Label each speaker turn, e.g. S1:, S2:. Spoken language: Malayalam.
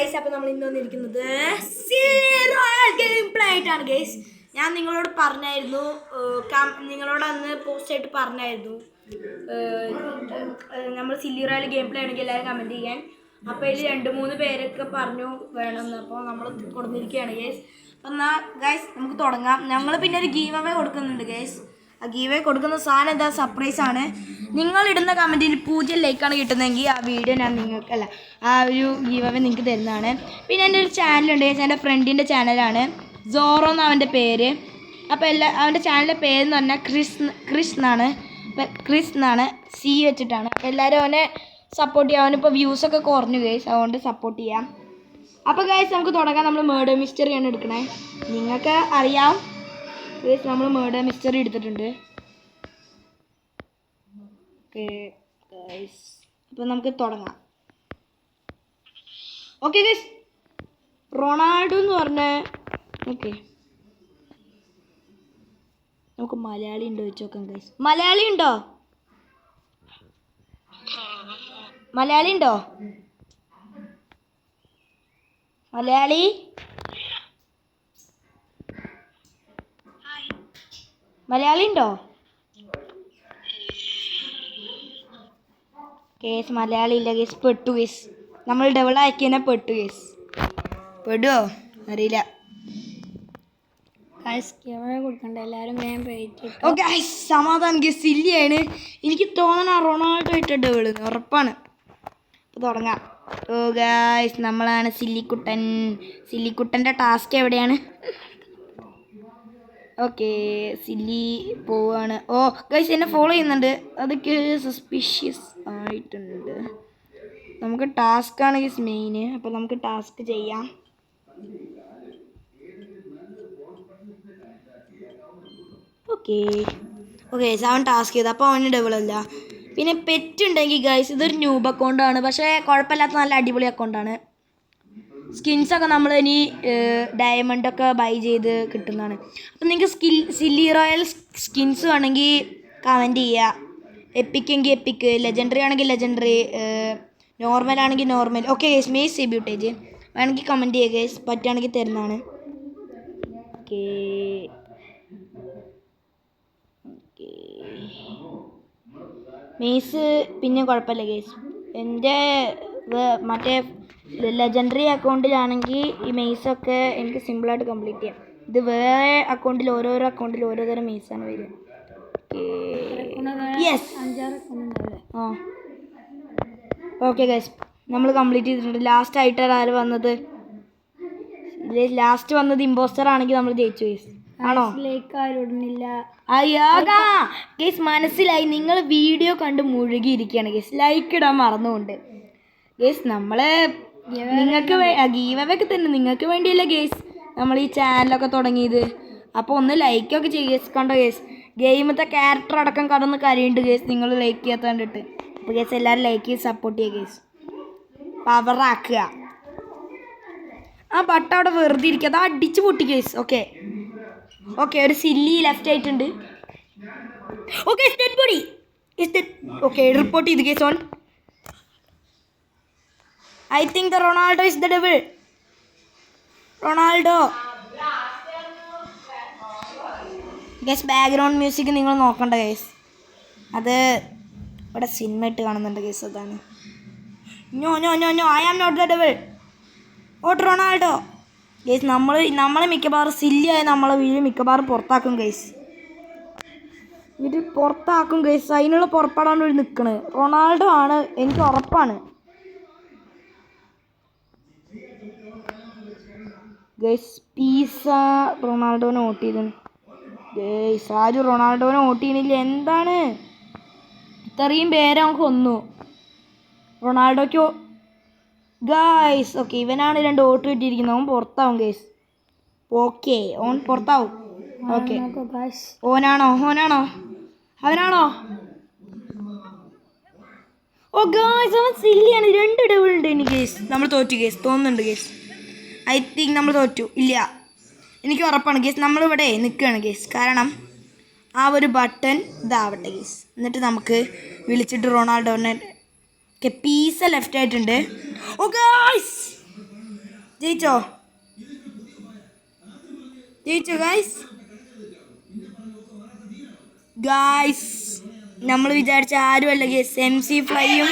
S1: അപ്പോൾ നമ്മൾ ഇന്ന് വന്നിരിക്കുന്നത് സില്ലി റോയൽ ഗെയിം പ്ലേ ആയിട്ടാണ് ഗൈസ്. ഞാൻ നിങ്ങളോട് പറഞ്ഞായിരുന്നു, നിങ്ങളോട് അന്ന് പോസ്റ്റ് ആയിട്ട് പറഞ്ഞായിരുന്നു നമ്മൾ സില്ലി റോയൽ ഗെയിം പ്ലേ ആണെങ്കിൽ എല്ലാവരും കമൻറ്റ് ചെയ്യാൻ. അപ്പോൾ ഇതിൽ 2-3 പേരൊക്കെ പറഞ്ഞു വേണമെന്ന്. അപ്പോൾ നമ്മൾ കൊടുത്തിരിക്കുകയാണ് ഗൈസ്. അപ്പം എന്നാൽ ഗൈസ് നമുക്ക് തുടങ്ങാം. ഞങ്ങൾ പിന്നെ ഒരു ഗീവ് അവേ കൊടുക്കുന്നുണ്ട് ഗൈസ്. ആ ഗീവ് അവേ കൊടുക്കുന്ന സാധനം എന്താ സർപ്രൈസാണ്. നിങ്ങളിടുന്ന കമൻറ്റിൽ 0 ലൈക്കാണ് കിട്ടുന്നതെങ്കിൽ ആ വീഡിയോ ഞാൻ നിങ്ങൾക്ക് ആ ഒരു ഗീവ് അവേ നിങ്ങൾക്ക് തരുന്നതാണ്. പിന്നെ എൻ്റെ ഒരു ചാനലുണ്ട് ഗൈസ്, എൻ്റെ ഫ്രണ്ടിൻ്റെ ചാനലാണ്, സോറോ എന്ന് അവൻ്റെ പേര്. അപ്പോൾ അവൻ്റെ ചാനലിൻ്റെ പേരെന്ന് പറഞ്ഞാൽ ക്രിസ് എന്നാണ്, സി വെച്ചിട്ടാണ്. എല്ലാവരും അവനെ സപ്പോർട്ട് ചെയ്യാം. അവനിപ്പോൾ വ്യൂസൊക്കെ കുറഞ്ഞു ഗൈസ്, അതുകൊണ്ട് സപ്പോർട്ട് ചെയ്യാം. അപ്പോൾ ഗൈസ് നമുക്ക് തുടങ്ങാം. നമ്മൾ മേർഡർ മിസ്റ്ററിയാണ് എടുക്കണേ. നിങ്ങൾക്ക് അറിയാം ഗൈസ്, നമ്മൾ മേർഡർ മിസ്റ്ററി എടുത്തിട്ടുണ്ട്. ഓക്കെ ഗൈസ്, അപ്പോൾ നമുക്ക് തുടങ്ങാം. ഓക്കെ ഗൈസ്, റൊണാൾഡോ എന്ന് പറഞ്ഞ ഓക്കെ നമുക്ക് മലയാളി ഉണ്ടോ ചോദിച്ചു നോക്കാം ഗൈസ്. മലയാളി ഉണ്ടോ? മലയാളി ഉണ്ടോ? മലയാളി മലയാളി ഉണ്ടോ? കേസ് മലയാളി ഇല്ല കേസ്. പെട്ടു കേസ്. നമ്മൾ ഡബിൾ ആക്കിയതിനെ പെട്ടു കേസ്. പെടുവോ അറിയില്ല.
S2: കൊടുക്കണ്ട, എല്ലാവരും വേഗം പോയിട്ട്.
S1: ഓക്കെ സമാധാനം കേസ്. സില്ലിയാണ്. എനിക്ക് തോന്നണ റൊണാൾഡോ ആയിട്ട് ഡബിൾ ഉറപ്പാണ്. അപ്പോൾ തുടങ്ങാം. ഓ ഗായ്സ്, നമ്മളാണ് സില്ലിക്കുട്ടൻ. സില്ലിക്കുട്ടൻ്റെ ടാസ്ക് എവിടെയാണ്? ഓക്കെ സില്ലി പോവാണ്. ഓ ഗൈസ് എന്നെ ഫോളോ ചെയ്യുന്നുണ്ട്, അതൊക്കെ സസ്പീഷ്യസ് ആയിട്ടുണ്ട്. നമുക്ക് ടാസ്ക് ആണ് ഗൈസ് മെയിന്. അപ്പോൾ നമുക്ക് ടാസ്ക് ചെയ്യാം. ഓക്കെ ഓക്കെ അവൻ ടാസ്ക് ചെയ്ത്, അപ്പോൾ അവന് ഡബിളല്ല. പിന്നെ പെറ്റ് ഉണ്ടെങ്കിൽ ഗൈസ്, ഇതൊരു ന്യൂബ് അക്കൗണ്ടാണ്, പക്ഷേ കുഴപ്പമില്ലാത്ത നല്ല അടിപൊളി അക്കൗണ്ടാണ്. സ്കിൻസൊക്കെ നമ്മൾ ഇനി ഡയമണ്ടൊക്കെ ബൈ ചെയ്ത് കിട്ടുന്നതാണ്. അപ്പം നിങ്ങൾക്ക് സില്ലി റോയൽ സ്കിൻസ് വേണമെങ്കിൽ കമൻറ്റ് ചെയ്യുക. എപ്പിക്കെങ്കിൽ എപ്പിക്ക്, ലെജൻഡറി ആണെങ്കിൽ ലെജൻഡറി, നോർമൽ ആണെങ്കിൽ നോർമൽ. ഓക്കെ ഗൈസ്, മേസ് ഡെബ്യൂട്ടേജ് വേണമെങ്കിൽ കമൻറ്റ് ചെയ്യുക ഗൈസ്, പറ്റുകയാണെങ്കിൽ തരുന്നതാണ്. ഓക്കെ ഓക്കെ മേസ് പിന്നെ കുഴപ്പമില്ല ഗൈസ്. എൻ്റെ മറ്റേ ലെജൻഡറി അക്കൗണ്ടിലാണെങ്കിൽ ഈ മെയ്സൊക്കെ എനിക്ക് സിമ്പിളായിട്ട് കംപ്ലീറ്റ് ചെയ്യാം. ഇത് വേറെ അക്കൗണ്ടിൽ ഓരോരോ അക്കൗണ്ടിൽ ഓരോ തരം മെയ്സാണ് വരിക. യെസ് ആ ഓക്കെ ഗൈസ്, നമ്മൾ കംപ്ലീറ്റ് ചെയ്തിട്ടുണ്ട്. ലാസ്റ്റ് ആയിട്ടാണ് ആര് വന്നത്? ലാസ്റ്റ് വന്നത് ഇമ്പോസ്റ്റർ ആണെങ്കിൽ നമ്മൾ ജയിച്ചു ഗൈസ്. ആണോ? അയ്യോ ഗൈസ് മനസ്സിലായി. നിങ്ങൾ വീഡിയോ കണ്ട് മുഴുകിയിരിക്കുകയാണ് ഗൈസ്. ലൈക്ക് ഇടാൻ മറന്നുകൊണ്ട് ഗൈസ്. നമ്മളെ നിങ്ങൾക്ക് ഗീവ് അവേ ഒക്കെ തന്നെ നിങ്ങൾക്ക് വേണ്ടിയല്ലേ ഗേസ് നമ്മൾ ഈ ചാനലൊക്കെ തുടങ്ങിയത്. അപ്പോൾ ഒന്ന് ലൈക്കൊക്കെ ചെയ്യുക ഗേസ്. കണ്ടോ ഗേസ്, ഗെയിമത്തെ ക്യാരക്ടർ അടക്കം കടന്ന് കരയുണ്ട് ഗേസ്, നിങ്ങൾ ലൈക്ക് ചെയ്യാത്ത കണ്ടിട്ട്. അപ്പോൾ ഗേസ് എല്ലാവരും ലൈക്ക് ചെയ്ത് സപ്പോർട്ട് ചെയ്യുക ഗേസ്. പവറാക്കുക. ആ ബട്ട അവിടെ വെറുതെ ഇരിക്കുക, അത് അടിച്ച് പൊട്ടി ഗേസ്. ഓക്കെ ഓക്കെ ഒരു സില്ലി ലെഫ്റ്റ് ആയിട്ടുണ്ട്. Okay dead body. Okay report ചെയ്ത് guys. On I think the Ronaldo is the devil. Ronaldo. Guys, background music നിങ്ങൾ നോക്കണ്ട ഗൈസ്, അത് ഇവിടെ സിനിമ ഇട്ട് കാണുന്നുണ്ട് ഗൈസ്, അതാണ്. No no no no I am not the devil. ഓട്ട് റൊണാൾഡോ. ഗൈസ് നമ്മളെ മിക്കവാറും സില്ലിയായി നമ്മളെ വീട് മിക്കവാറും പുറത്താക്കും ഗൈസ്. ഇത് പുറത്താക്കും ഗൈസ്. അതിനുള്ള പുറപ്പെടാണ്ട് ഒരു നിൽക്കണത് റൊണാൾഡോ ആണ്, എനിക്ക് ഉറപ്പാണ് ഗൈസ്. പീസ റൊണാൾഡോനെ വോട്ട് ചെയ്തു ഗൈസ്. ആരും റൊണാൾഡോനെ വോട്ട് ചെയ്യുന്നില്ല, എന്താണ് ഇത്രയും പേരെ നമുക്ക് കൊന്നു റൊണാൾഡോയ്ക്ക് ഗൈസ്. ഓക്കെ ഇവനാണ് 2 വോട്ട് കിട്ടിയിരിക്കുന്നത്, അവൻ പുറത്താവും ഗൈസ്. ഓക്കെ ഓൻ പുറത്താവും. ഓക്കെ ഓനാണോ അവനാണോ? ഓ ഗൈസ് അവൻ സില്ലിയാണ്. 2 ഡബിൾ ഉണ്ട് ഇനി ഗൈസ്. നമ്മൾ തോറ്റു ഗൈസ്, തോന്നുന്നുണ്ട് ഗൈസ്. ഐ തിങ്ക് നമ്മൾ തോറ്റു. ഇല്ല എനിക്ക് ഉറപ്പാണ് ഗേസ്, നമ്മളിവിടെ നിൽക്കുകയാണ് ഗേസ്. കാരണം ആ ഒരു ബട്ടൺ ഇതാവട്ടെ ഗേസ്, എന്നിട്ട് നമുക്ക് വിളിച്ചിട്ട് റൊണാൾഡോനെ. ഓക്കെ പീസ ലെഫ്റ്റ് ആയിട്ടുണ്ട്. ഓ ഗൈസ് ജയിച്ചോ ജയിച്ചോ ഗായ്സ് നമ്മൾ വിചാരിച്ച ആരുമല്ല ഗേസ് MC ഫ്ലൈയും